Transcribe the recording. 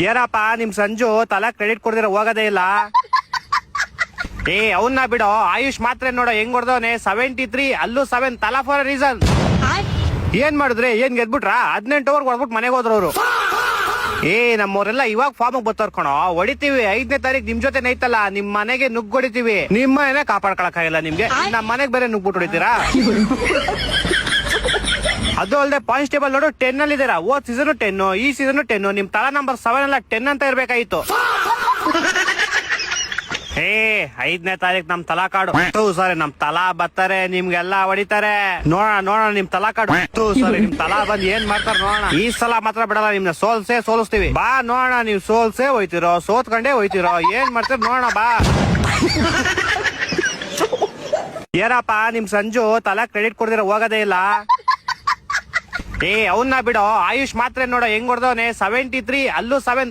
ಏನಪ್ಪ ನಿಮ್ ಸಂಜು ತಲಾ ಕ್ರೆಡಿಟ್ ಕೊಡ್ದಿರ ಹೋಗೋದೇ ಇಲ್ಲ. ಅವನ್ನ ಬಿಡೋ, ಆಯುಷ್ ಮಾತ್ರ ನೋಡೋ ಹೆಂಗ್ ಹೊಡ್ದವನೆ 73 ಅಲ್ಲೂ 7 ತಲಾ ಫಾರ್ ರೀಸನ್. ಏನ್ ಮಾಡಿದ್ರೆ ಏನ್ ಗೆದ್ಬಿಟ್ರ 18 ಓವರ್ ಹೊಡ್ಬಿಟ್ಟು ಮನೆಗೆ ಹೋದ್ರು ಅವರು. ನಮ್ಮವರೆಲ್ಲ ಇವಾಗ ಫಾರ್ಮ್ ಬರ್ತಾರ ಕಣೋ, ಹೊಡಿತೀವಿ 5ನೇ ತಾರೀಕು ನಿಮ್ ಜೊತೆ ನೈತಲ್ಲ, ನಿಮ್ ಮನೆಗೆ ನುಗ್ಗ್ ಹೊಡಿತೀವಿ. ನಿಮ್ಮ ಮನೆ ಕಾಪಾಡ್ಕೊಳಕ್ ಆಗಿಲ್ಲ ನಿಮ್ಗೆ, ನಮ್ ಮನೆಗ್ ಬೇರೆ ನುಗ್ಬಿಟ್ಟು ಹೊಡಿತೀರಾ? ಅದು ಅಲ್ಲದೆ ಪಾಯಿಂಟ್ಸ್ ಟೇಬಲ್ ನೋಡು 10 ಅಲ್ಲಿ ಇದೀರಾ. ಓದ್ ಸೀಸನ್ 10, ಈ ಸೀಸನ್ 10. ನಿಮ್ ತಲಾ ನಂಬರ್ 7 ಅಲ್ಲ 10 ಅಂತ ಇರ್ಬೇಕಾಯ್ತು. 5ನೇ ತಾರೀಕು ನಮ್ ತಲಾ ಕಾಡು. ಸಾರಿ, ನಮ್ ತಲಾ ಬರ್ತಾರೆ, ನಿಮ್ಗೆಲ್ಲಾ ಹೊಡಿತಾರೆ. ನೋಡೋಣ ನಿಮ್ ತಲಾ ಕಾಡು. ಸಾರಿ, ನಿಮ್ ತಲಾ ಬಂದ್ ಏನ್ ಮಾಡ್ತಾರ ನೋಡೋಣ. ಈ ಸಲ ಮಾತ್ರ ಬಿಡಲ್ಲ, ನಿಮ್ನ ಸೋಲಿಸ್ತೀವಿ. ಬಾ ನೋಡೋಣ, ನೀವ್ ಸೋಲ್ಸೇ ಹೋಯ್ತಿರೋ ಸೋತ್ಕೊಂಡೇ ಹೋಯ್ತಿರೋ, ಏನ್ ಮಾಡ್ತೀರ ನೋಡೋಣ ಬಾ. ಏನಪ್ಪ ನಿಮ್ ಸಂಜು ತಲಾ ಕ್ರೆಡಿಟ್ ಕೊಡ್ದಿರ ಹೋಗೋದೇ ಇಲ್ಲ. ಅವನ್ನ ಬಿಡೋ, ಆಯುಷ್ ಮಾತ್ರ ನೋಡೋ ಹೆಂಗ್ ಹೊಡ್ದವನೆ 73 ಅಲ್ಲೂ 7